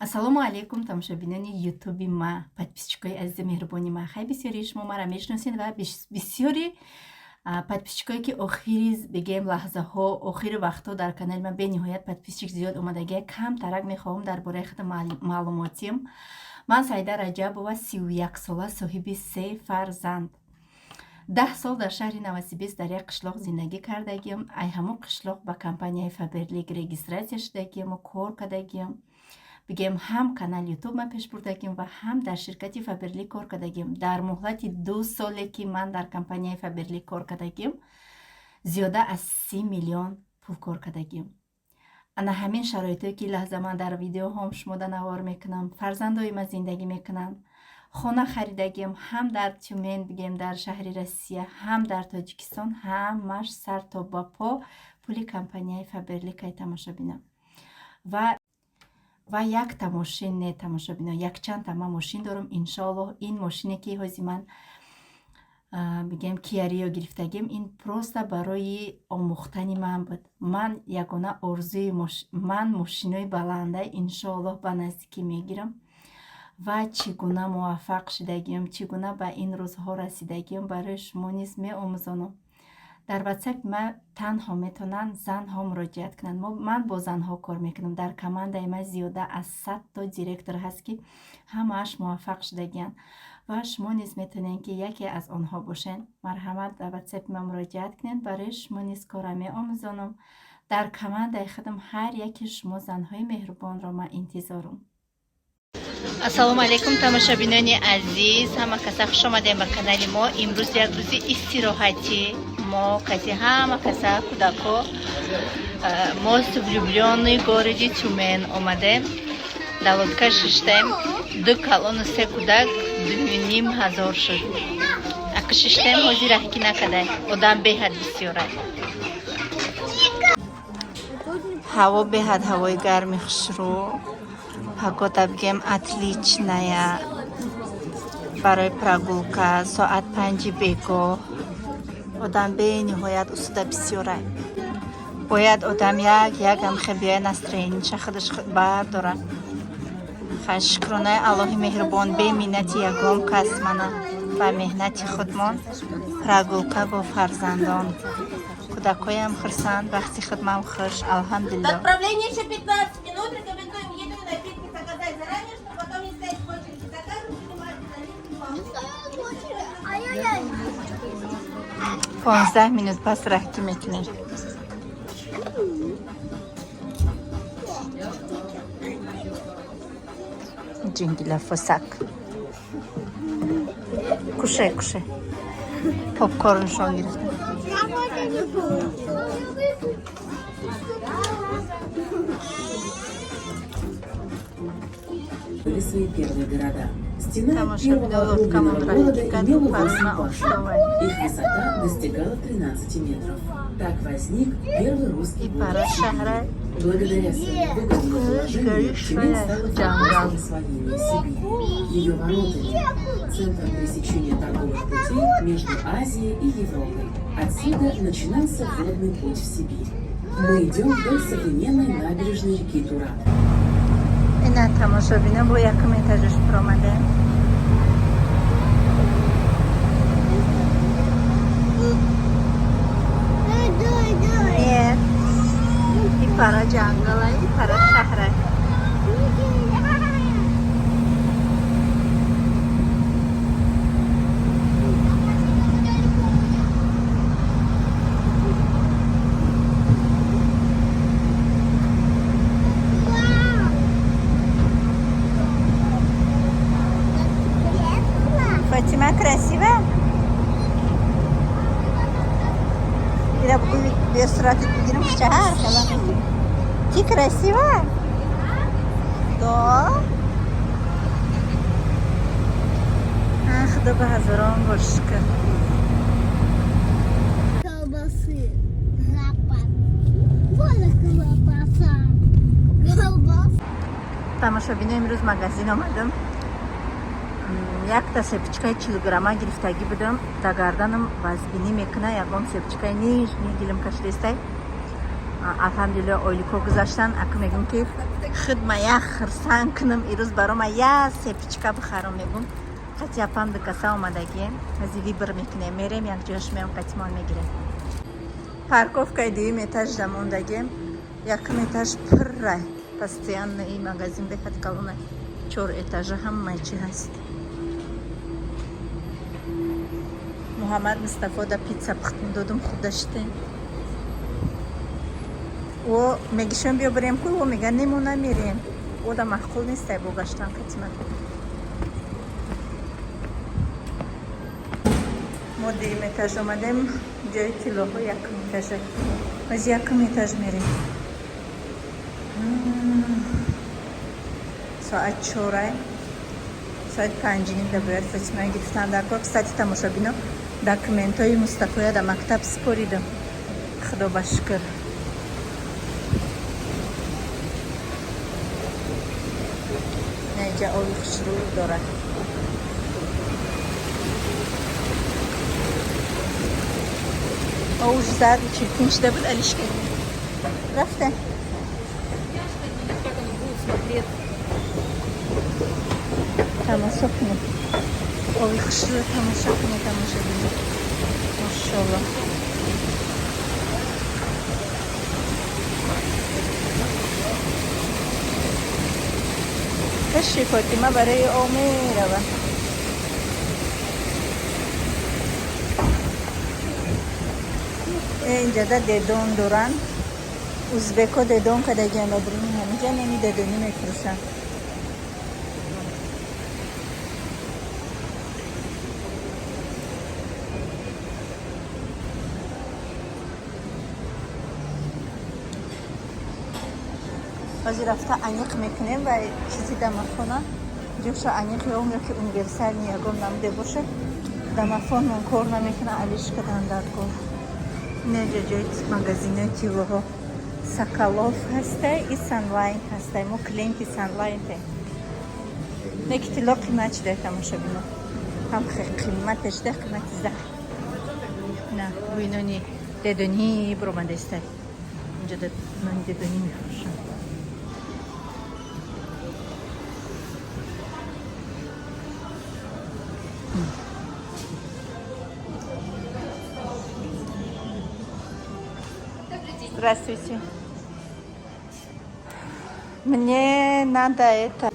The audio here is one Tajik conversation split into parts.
Ассалому алейкум тамошобинони ютуби ма, подписчикои азизи меҳрубони ма. Хай бисёри шумо маро мешиносед ва бисёри подписчикое ки охири бигем лаҳзаҳо, охири вақтҳо дар канали ма бениҳоят подписчик зиёд омадагия. Камтарак мехоҳам дар бораи худам маълумотиям. Ман Саида Раҷабова 31 сола, соҳиби 3 фарзанд. 10 сол дар шаҳри Новосибирск дар як қишлоқ зиндагӣ кардагиам. Ай ҳамон қишлоқ ба компанияи Faberlic регистратсия шудагиаму кор кардагиам. бигем ҳам канали ютуб ман пеш бурдагим ва ҳам дар ширкати Faberlic кор кардагим. Дар муҳлати 2 соле ки ман дар компанияи Faberlic кор кардагим, зиёда аз 30 миллион пул кор кардагим. ана ҳамин шароитое ки лаҳза ман дар видеоҳом шумода навор мекунам, фарзандои ман зиндагӣ мекунанд, хона харидагим ҳам дар Тюмен, бигем дар шаҳри Россия, ҳам дар Тоҷикистон, ҳамаш сар то ба по пули компанияи Faberlic ай тамошобина. ва якта мошин не тамошобино, якчандта ман мошин дорам. Иншоаллоҳ ин мошине ки ҳози ман бигем Kia Rio гирифтагим, ин просто барои омӯхтани ман буд. Ман ягона орзуи ман мошинои баланда иншоаллоҳ ба наздикӣ мегирам ва чӣ гуна муваффақ шудагим, чӣ гуна ба ин рӯзҳо расидагим барои шумо низ меомӯзонам. дар WhatsApp ма танҳо метавонанд занҳо муроҷиат кунанд. Ман бо занҳо кор мекунам. Дар командаи ма зиёда аз 100 то директор ҳаст ки ҳамааш муваффақ шудагиянд ва шумо низ метавонед ки яке аз онҳо бошед. марҳамат дар WhatsApp ма муроҷиат кунед, барои шумо низ кора меомӯзонам. дар командаи худам ҳар яки шумо занҳои меҳрубонро ман интизорам. ассалому алейкум тамошобинони азиз, ҳама каса хуш омадем ба канали мо. имрӯз як рӯзи истироҳатӣ. мо каси ҳама каса кудако мост влюблённый городи Тюмен омадем. Дар лодка шиштем 2 калону 3 кудак 2500 шуд. аки шиштем ҳозир аҳки накадай. Одам беҳад бисёрай. ҳаво беҳад ҳавои гарми хушрӯ. Погода бигем отличная барои прогулка. Соат 5 бегоҳ. одам бениҳоят усуда бисёрай. бояд одам ягам хебиёя настроениша худаш бардора. хай шукронаи Аллоҳи меҳрубон, беминнати ягон кас мана ба меҳнати худмон прогулка бо фарзандон. кудакоям хурсанд, вақти худмам хуш. алҳамдулилло. Отправление еще 15 минут. Рекомендуем еду и напитки заказать заранее, чтобы потом не стоять в очереди. Заказывайте внимательно. 15 минут пас рахти мекунем. ҷингила фусак. кушай попкорншон гирифтам. Были свои первые города. Стена Тамаша первого видела, огромного кому города нравится, имела как высоту парна башню. Их высота достигала 13 метров. Так возник первый русский И город. пара шахра. Благодаря своему выгодному положению Тюмень стала фактическим освоением Сибири. Ее воротами, центром пересечения торговых путей между Азией и Европой. Отсюда начинался водный путь в Сибирь. Мы идем вдоль современной набережной реки Тура. ина тамошобина бо якум этажаш пуромаде. И пара ҷангала, и пара шаҳра. Фатима красива? Ира без сурати бигирам шаҳр кала. Ти красива? Да? Худо ба ҳазорон бор шукр. Колбасы. Запах. Вот колбаса. Колбаса. тамошобино имрӯз магазин омадам. якта сепичкаи 40 грамма гирифтагӣ будам. Дар гарданам вазбинӣ мекуна. Ягон сепичкаи нижний дилам кашидастай. алҳамдулилло ойлико гузаштан. ака мегӯм ки хидма як хирсан кунам ирӯз барома як сепичка бихарам мегум қати апам дикаса омадагем ази вибр мекунем мерем як ҷояш меам қатимон мегирем парковкаи дуюм этажда мондагем якум этаж пурра постоянно и магазин бехат калона 4 этажа ҳамаи чи ҳаст муҳаммад мустафо да пицца пухтим додум худаште о мегишон биё барем ку о мега нему намерем о да маъқул нестай бо гаштан қатимат мо дуюм этаж омадем ҷои тиллоҳо якум этажа аз якум этаж мерем соат 4 соат 5 да бояд фатима гирифтан дар кор кстати тамошобино документҳои мустафоя да мактаб споридам худо ба шукр наиҷа оби хушрӯ дорад уж зад чиркин шуда буд алиш кардем рафта тамошо кунем оби хушрӯ тамошо кунем тамошобинем машоалло каши фотима барои о меравад инҷада дедон доранд узбеко дедон кадагиан обрини ҳамиҷа неми дедонӣ мефурӯшанд баъзе рафта аниқ мекунем ва чизи домофона ҷоша аниқ ё ки универсални ягон намуде бошад домофонмон кор намекунад алиш кадан дар кор инҷа ҷои магазинои тиллоҳо соколов ҳастай и санлайн ҳастай мо клиенти санлайнтем неки тилло қимат шуда тамошобино ҳам қимате шуда қимати зах на бӯи нони дедонӣ биромадастай инҷа нони дедонӣ мефурӯшанд Здравствуйте. Мне надо это.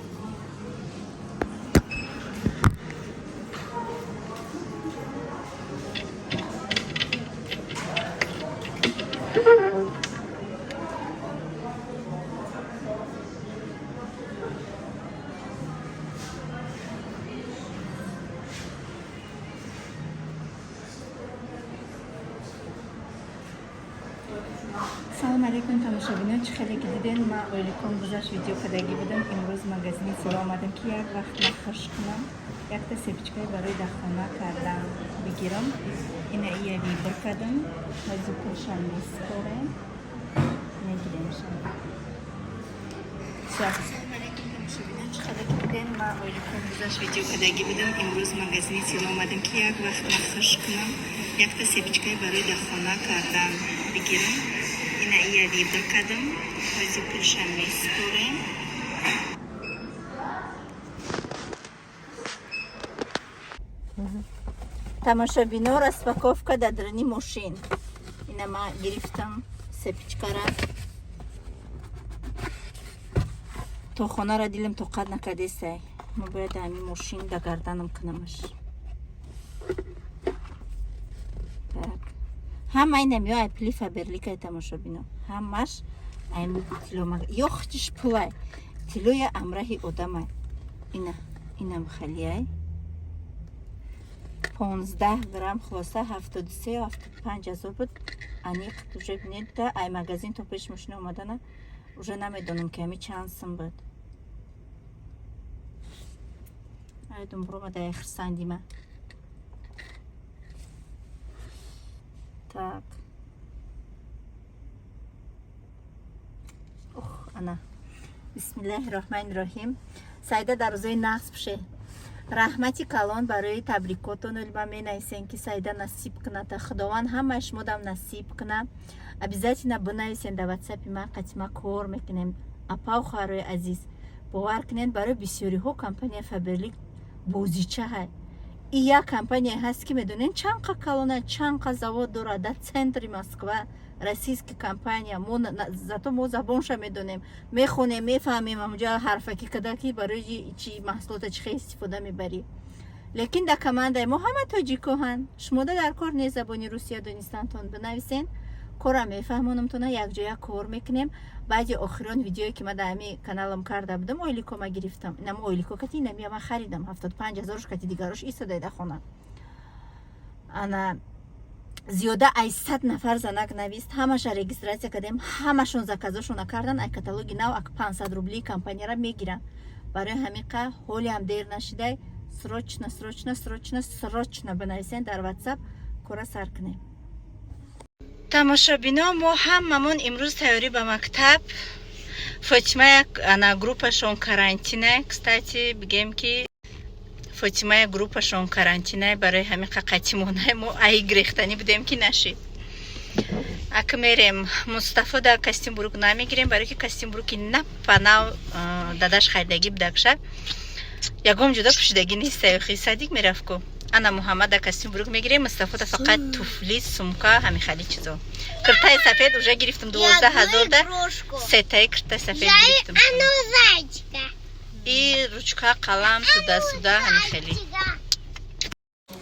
Салом алейкум тамошобинон, чӣ хеле ки диден, ман ойликон гузашт видео кардагӣ будам. Имрӯз магазини сира омадам ки як вақт нахош кунам, якта сепичкаи барои дахона кардам бигирам. Ина ия вибр кардам, ҳозир пулшам мескорем, мегирем шам. Салом алейкум тамошобинон, чӣ хеле ки диден, ман ойликон гузашт видео кардагӣ будам. Имрӯз магазини сира омадам ки як вақт нахош кунам, якта сепичкаи барои дахона кардам бигирам. Ина ия вибр кардам, ҳозир пулшам мескорем. Тамошобино распаковка дадрани мошин. Ина ман гирифтам сепичкара. То хонара дилам тоқат накардесай. Мо бояд ҳамин мошин да гарданам кунамаш. ҳама инам ё ай пили фаберликаи тамошобино ҳамаш айми тилло ё хитиш пулай тилло я амраҳи одамай инам халияй 15 грамм хулоса 73-75 ҳазор буд аниқ уже бинеда ай магазин то пеш мошина омадана уже намедонам ки ҳами чанд сум буд ай думбуромада ай хирсандима так ана бисмиллаҳи роҳмани роҳим сайда дар рӯзои нақс пуше раҳмати калон барои табрикотону илма менависем ки сайда насиб куната худованд ҳамаи шумодам насиб куна обязательно бинависен дар ватсапи ман қатима кор мекунем апаухарои азиз, бовар кунед барои бисёриҳо компания Faberlic бозича ҳай. И як компания ҳаст ки медонен чанд қа колона, чанд қа завод дорад дар центри Москва. Российская компания, зато мо забонша медонем, мехонем, мефаҳмем ҳамҷа ҳарфаки кадаки барои чи маҳсулота чихе истифода мебарӣ. лекин дар командаи мо ҳама тоҷикоҳанд. Шумода дар кор не забони русия донистантон бинависен, кора мефаҳмонамтона, якҷоя кор мекунем. баъди охирон видеое ки ман дар ҳамин каналам карда будам, ойлико ма гирифтам. Инам ойлико кати инамия ман харидам 75,000 кати дигарош истодаи дар хона. Ана зиёда ай 100 нафар занак навист, ҳамаша регистратсия кардем, ҳамашон заказошона кардан, ай каталоги нав ак 500 рубли компанияра мегиран. Барои ҳамиқа ҳоли ҳам дер нашидай, срочно бинависен дар WhatsApp, кора сар кунем. тамошобино, мо ҳамамон имрӯз тайёрӣ ба мактаб. Фотимая ана группашон карантина, кстати бигем ки Фотимая группашон карантина барои ҳамиқа қатимонаи мо ай грехтани будем ки нашид. Ак мерем Мустафо да костюм-бурук намегирем, барои ки костюм-буруки напанав дадаш хайдагӣ будакша. Ягон ҷуда пӯшидагӣ нестаю, хисадик мерафку. Ана Муҳаммад да костюм-бурук мегирем, Мустафо да фақат туфли, сумка, ҳами хали чизо. Киртаи сафед уже гирифтам 12,000 да. Сетаи киртаи сафед гирифтам. И ручка, қалам, туда-сюда, ҳами хали.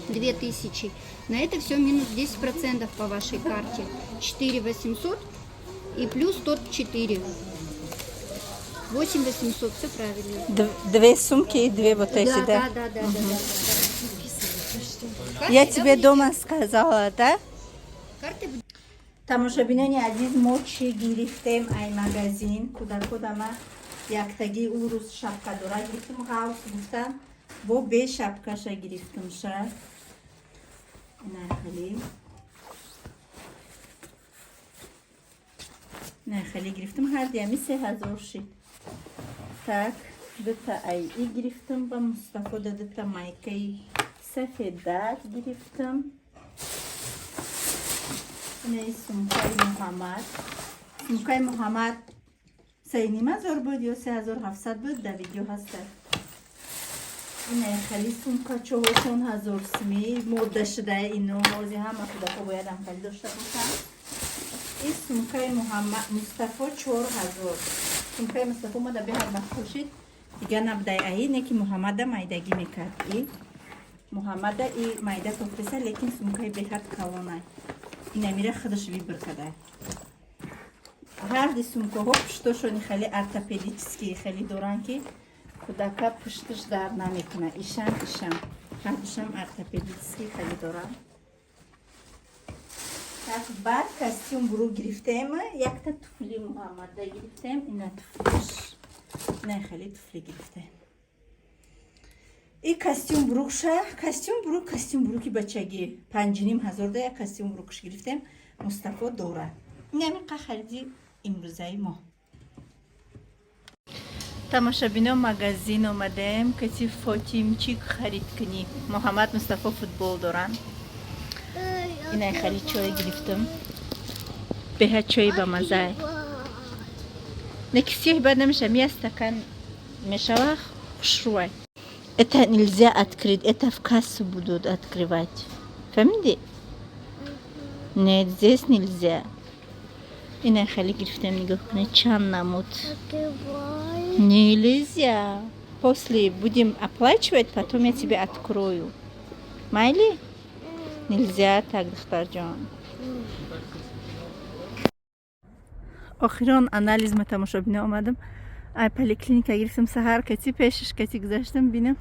2000. На это все минус 10% по вашей карте. 4800 и плюс тот 4. 8800, все правильно. Две сумки и две вот эти, да? Да. Я тебе дома сказала, да? Карты тамошобинони азиз, мо чӣ гирифтем ай магазин кӯдакодама яктаги ӯ рӯз шапка дора гирифтам, ғавс гуфтам бо бе шапкаша гирифтам ша нахали гирифтам, ҳардиями 3000 шид. Так дута ай и гирифтам, ба Мустафо да дута майкаи сафедак гирифтам. Ина сумкаи Муҳаммад. Сумкаи Муҳаммад 3,500 буд ё 3700 буд, да видео ҳаста. Ина хали сумка 4000 сми, модда шудаи ино, ҳози ҳама кӯдако бояд ҳамхали дошта бошанд. ин сумкаи Муҳаммад Мустафо 4000. Сумкаи Мустафо мо да беҳад махшушид, дига набудай аи, не ки Муҳаммада майдагӣ мекард. Муҳаммада и майда тофтеса, лекин сумкаи беҳад калонай. Инамира худаш вибр кадай. ҳарди сумкаҳо пуштошони хеле ортопедические хеле доранд ки кӯдака пушташ дар намекуна. Ишам ҳардушам ортопедические хеле доранд. Так баъд костюм-бурук гирифтем, якта туфли Муҳаммада гирифтем, ина туфлиш, ина хеле туфли гирифтем. И костюм-бурукша, костюм-буруки бачагӣ 5500 да як костюм-бурукш гирифтем, Мустафо дора. Инамиқа хариди имрӯзаи мо. тамошобино, магазин омадем, кати фотимчик харид кунӣ. Муҳаммад, Мустафо футбол доранд. Ина хали чой гирифтам, беҳад чои ба маззае. Некисиёҳи бад намеша, мия стакан мешава хушрӯай. Это нельзя открыть, это в кассу будут открывать. Фамиди? Нет, здесь нельзя. Ина хали гирифтам, нигоҳ кунед чанд намуд. Нельзя. После будем оплачивать, потом я тебе открою. Майли? Нельзя так, духтарҷон. охирон анализ ма тамошобино омадам. Ай поликлиника гирифтам саҳар, кати пешаш кати гузаштам, бинам.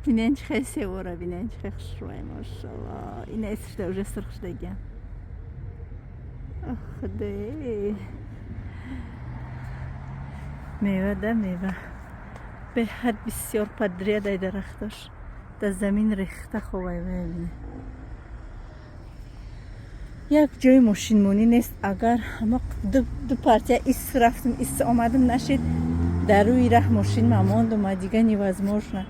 Бинен чӣ хеле севора, бинен чӣ хеле хушрӯй, машаллоҳ. Ина эсишда уже сирх шудагиам. Ох худое. Мева да мева. Беҳад бисёр падриядай дарахтош. Дар замин рехта ховай мебинӣ. Як ҷои мошинмонӣ нест. Агар ҳама ду партия ис рафтам, ис омадам нашид, дар рӯи раҳ мошин мамондум, дига невозможно.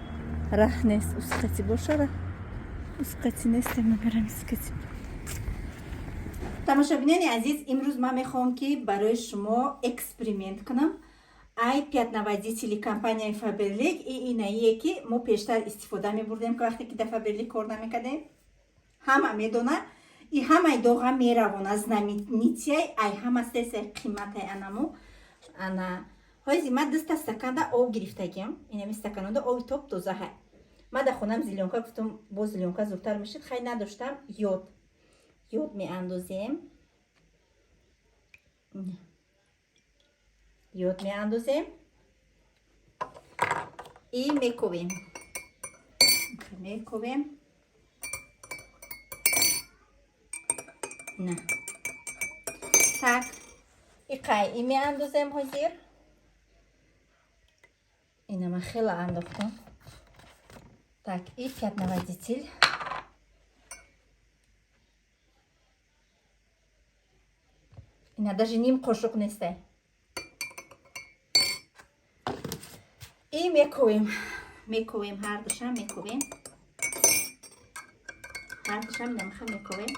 Раҳ нест. Ускати боша раҳ? Ускати нест, мабарам ускати. тамошобинони азиз, имрӯз ман мехоҳам ки барои шумо эксперимент кунам. ай пятнавазители компанияи Faberlic инаие ки мо пештар истифода мебурдем ки вақте ки да Faberlic кор намекардем. Ҳама медона и ҳамаи доға меравона знаменитияи ай ҳама сеса қиматай анамо ана ҳози ман 2 стаканда об гирифтагим. Инами стаканонда оби топ тоза ҳай. Ман да хонам зеленка гуфтам бо зеленка зудтар мешид. Хай надоштам ёд меандозем. Ёд меандозем и мековем. На. Так. Иқай и меандозем ҳозир. Ина ман хела андохтам. Так, и пятнавазитель. Ина даже ним қошуқ нестай. И мековем ҳардушам мековем. Мековем.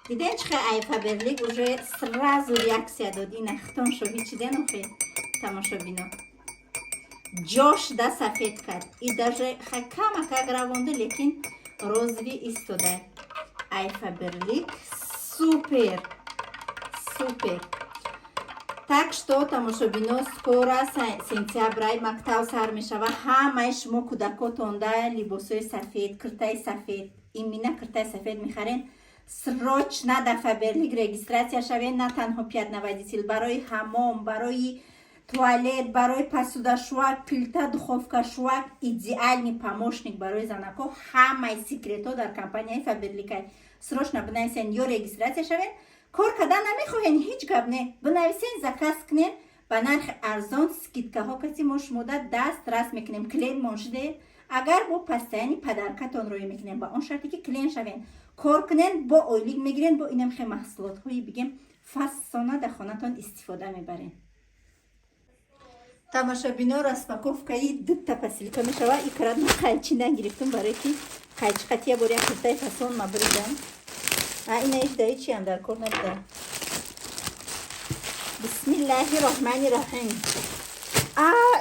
Диден чихе ай Faberlic уже сразу реакция дод. Ина хитон шо ҳичи ден охе тамошобино. Ҷош да сафед кард. И даже хай камак равонда, лекин розови истодай. Ай Faberlic супер. Так что тамошобино скоро сентябрай мактав сар мешава. Ҳамаи шумо кӯдакотонда либосои сафед, киртаи сафед, имина киртаи сафед мехарен. Срочно да Faberlic регистратсия шавен. На танҳо пятнавазитель, барои ҳамом, барои туалет, барои посудашӯак, плита, духовкашӯак, идеальный помощник барои занако. Ҳамаи секретҳо дар компанияи Faberlic. Срочно бинависен ё регистратсия шавен. Кор кардан намехоҳен, ҳеҷ гап не. Бинависен, заказ кунен ба нархи арзон, скидкаҳо каси мо шумода даст раст мекунем. Клиент моншиде агар бо постоянни падаркатон роё мекунем, ба он шарте ки клиент шавен. Кор кунен, бо ойлик мегирен, бо инамхе маҳсулотҳои бигем фасона да хонатон истифода мебарен. Тамошобино, распаковкаи 2 посилка мешава. Икрад ма қайчидан гирифтам барои ки қайчи қатия бори хуртаи фасон ма буридам. ина ишдаи чиам дар кор набуда. Бисмиллаҳи роҳмани роҳим.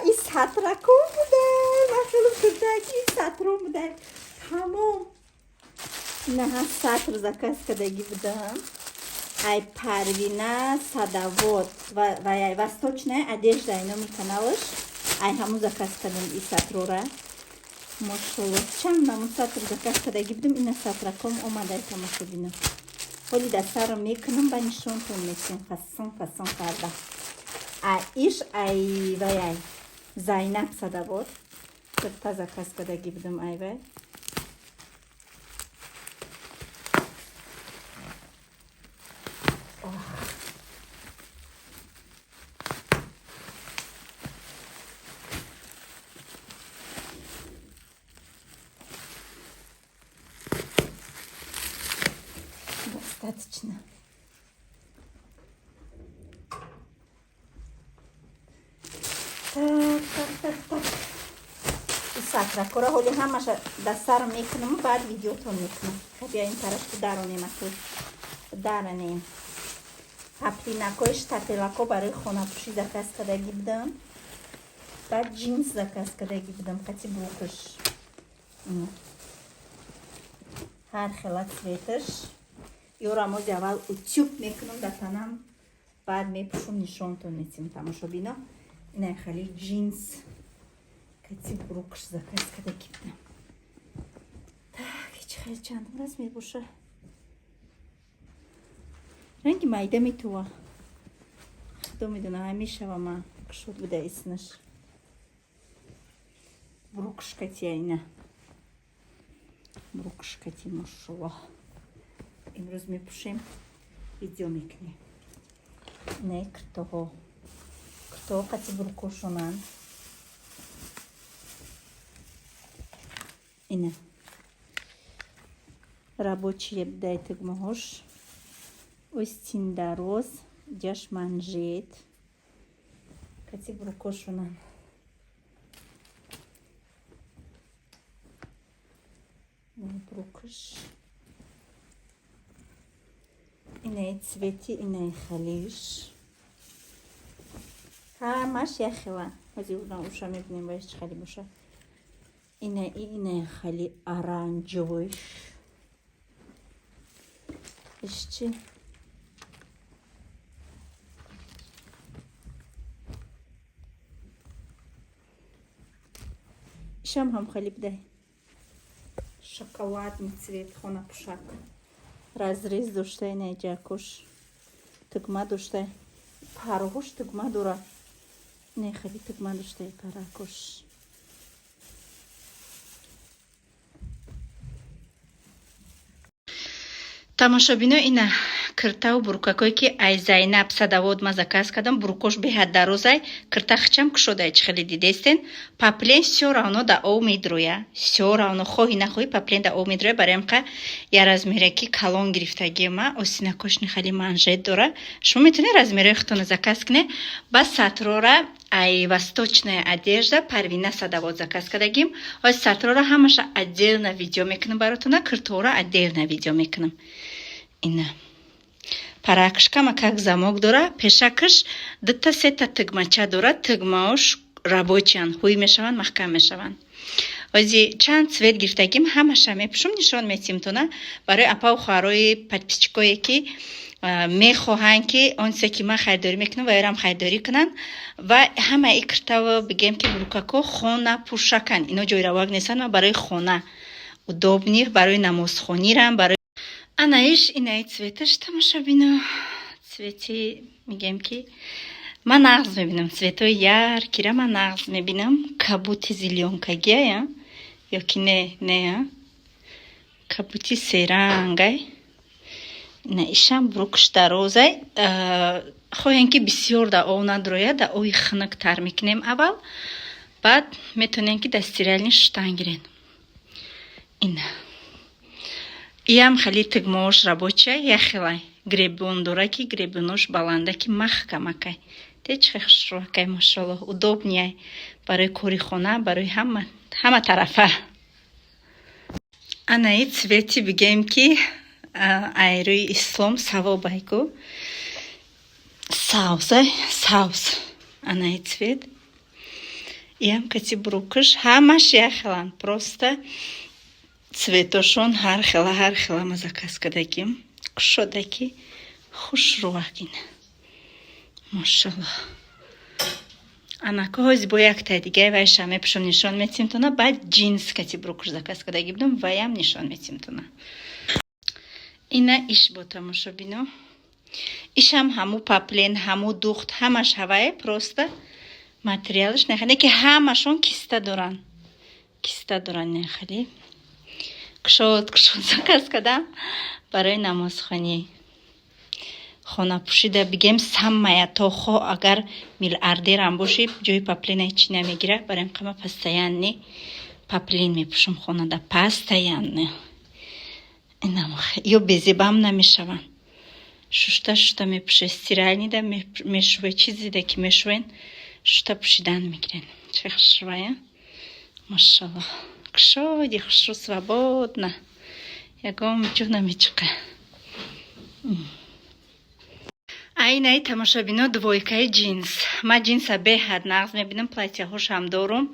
И сатракон будай. Ман хеле хурдам ки сатрон будай. Тамом. Инаҳа сатр заказ кардагӣ будам. Ай Парвина садовод восточная одежда, номер каналаш. Ай ҳамун заказ кардам и сатрора. Машаллоҳ, чанд намун сатр заказ кардагӣ будам. Ина сатраком омадай тамошобино. ҳоли да сарро мекунам, ба нишонтон месем фасон карда. Иш ай вай Зайнаб садовод. Та заказ кардагӣ будам ай вай. Достаточно. Так. Сакра кора ҳоли ҳамаша дастаро мекунам, баъд видеотон мекунам. Биаин тарафку даронем аку. Даранем. Паплинакои штателако барои хонапӯшӣ заказ кардагӣ будам. Баъд джинс заказ кардагӣ будам, қати брукаш. Ҳар хела цветаш. Ёра мози аввал утюб мекунам дар танам, баъд мепӯшум, нишонтон месем тамошобино. Ина хали джинс кати брукаш заказ кардагӣ будам. Так, ҳеҷ хел чандум раз мебоша. ранги майда метува. Худо медона, ҳамешава ман кушод буда иснаш. Брукаш кати ина. Брукаш кати машаллоҳ. Имрӯз мепӯшем, видео мекунем. Не киртоҳо қати буркошонанд. Ина рабочие будай тугмаҳош. Остин дароз, ҷаш манжет. Қати буркошонанд. Брукаш. Инаи цвети, инаи халиш. Ҳамаш як хела. Ҳозир уша мебинем бояд чӣ хели бошад. Инаи хели оранҷовиш. Иш чӣ? Ишам ҳам хели бидай. Шоколадный цвет хонапӯшак. Разрез дошта инаи ҷакуш. Тугма дошта. Парҳош тугма дора. Инаи хели тугма дошта паракуш. тамошобино ина киртаву буркакое ки ай Зайнаб Садовод ма заказ кардам. Буркош беҳад дарозай. Кирта хичам кушодай чӣ хеле дидестен. Паплен всё равно да об медроя. Всё равно хоҳӣ нахоҳӣ паплен да об медроя. Баремқа я размере ки калон гирифтагима. Осинакошни хели манжет дора. Шумо метавонед размерои худтон заказ кунед. Ба сатрора ай восточная одежда Парвина Садовод заказ кардагим. Ой сатрора ҳамаша отдельно видео мекунам баротона. Киртора отдельно видео мекунам. Ина паракшкама как замок дора. Пешакаш 2-3 тигмача дора. Тигмаош рабочиян. Ҳуй мешаванд, маҳкам мешаванд. Ози чанд цвет гирифтагим ҳамаша мепушум. Нишон метим тона барои апа ва хоҳарои подписчикое ки мехоҳанд ки он се ки ман харидорӣ мекунам ва ярам харидорӣ кунанд ва ҳамаи киртава бигем ки буркако хона пӯшакан. Ино ҷойравак нестанд ва барои хона удобни барои намозхонирам барои анаиш инаи цветаш тамошобино. Цвети мигем ки ман нағз мебинам. Цветои яркира ман нағз мебинам. Кабути зеленкагия ё ки не кабути серангай. Ина ишам буркуш дарозай. хоҳем ки бисёр да об надроя да оби хунуктар мекунем аввал. Баъд метавонем ки да стиральни шуштан гирем. Ина иам хели тигмоош рабочая яхелай гребун дора ки гребунош баланда ки маҳкамакай. Те чӣ хушрӯакай машаллоҳ удобнияй барои кори хона барои ҳама тарафа. Анаи цвети бигем ки айрӯи ислом савобайку савз анаи цвет иам кати бурукуш ҳамаш яхелан просто цветошон ҳар хела ма заказ кардагим. Кушодаки хушрӯакин машаллоҳ. Анако ҳози бо яктай дигаи вайша мепушам нишон метим тона. Баъд джинс кати бурукуш заказ кардаги будам ваям нишон метим тона. Ина иш бо тамошобино. Ишам ҳаму паплен ҳаму духт ҳамаш ҳавае просто материалаш нехеле ки ҳамашон киста доран нехеле кушод заказ кардам барои намозхонӣ. Хонапӯшида бигем саммая то хо агар миллиардерам боши ҷои паплена ҳечи намегира. Барои қама постоянни паплен мепӯшам хонада постоянно. Ё безебам намешавам. Шушта мепӯше стиральнида мешӯе чизида ки мешӯен шушта пӯшидан мегирен. Чӣ хушрӯая машаллоҳ. Кушоди хушрӯ свободна. Ягон ҷуна мечука. Айнаи тамошобино двойкаи джинс. Ма джинса беҳад нағз мебинам. Платьяҳошам дорум.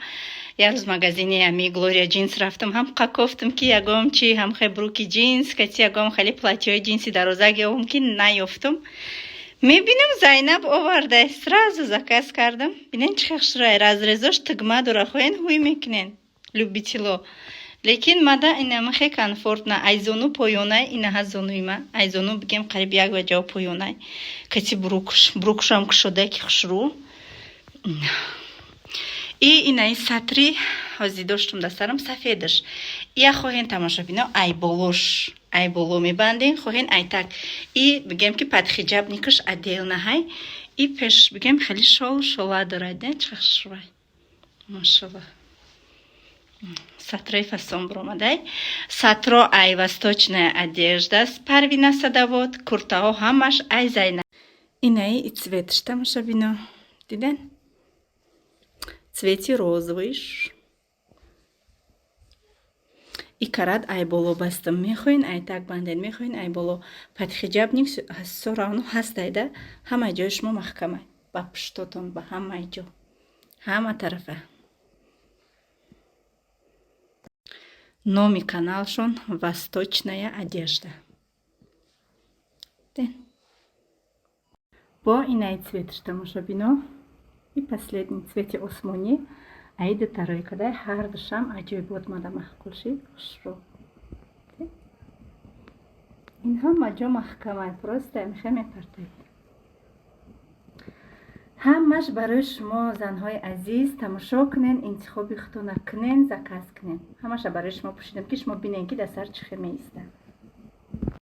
Як рӯз магазини ами Глория джинс рафтам. Ҳам қакофтам ки ягом чи ҳам хе бруки джинс кати ягом хеле платьёи джинси дарозак ёвам ки наёфтам. Мебинам Зайнаб оварда. Сразу заказ кардам. Бинен чӣ хушрӯя разрезош тугма дора. хоҳен ҳуй мекунен любитело. Лекин мада инама хе комфортна. Айзону поёнай инаҳа зонуи ма. Айзону бигем қариб як ваҷао поёнай. Кати бурукушам кушода ки хушрӯ. И инаи сатри ҳозир доштум дастарам сафедаш. Я хоҳен тамошобино ай боло мебандем. Хоҳен ай так. И бигем ки подхиҷабникаш отдельно ҳай. И пеш бигем хели шола дорад. Чӣ хушрӯай машаллоҳ. Сатрои фасон буромадай. Сатро ай восточная одежда с Парвина Садовод. Куртаҳо ҳамаш ай Зайнаб. Инаи цветш тамошобино. Диден? Цвети розовыш. И карат ай боло бастам мехоин, ай так банден мехоин, ай боло падхиҷабник ҳассо равно ҳастайда, ҳамаи ҷои шумо маҳкамай. Ба пуштотон, ба ҳамаи ҷо. Ҳама тарафа. Номи каналшон «Восточная одежда». Бо инай цветш тамошобино и последний цвети осмони айда тарой кадай ҳар душам аҷоибот мада маҳкулши хушро. ин ҳама ҷо маҳкамай, просто мехай мепартай. ҳамаш барои шумо занҳои азиз тамошо кунен, интихоби худтона кунен, заказ кунен. ҳамаша барои шумо пӯшидам ки шумо бинен ки дар сар чӣ хел меистад.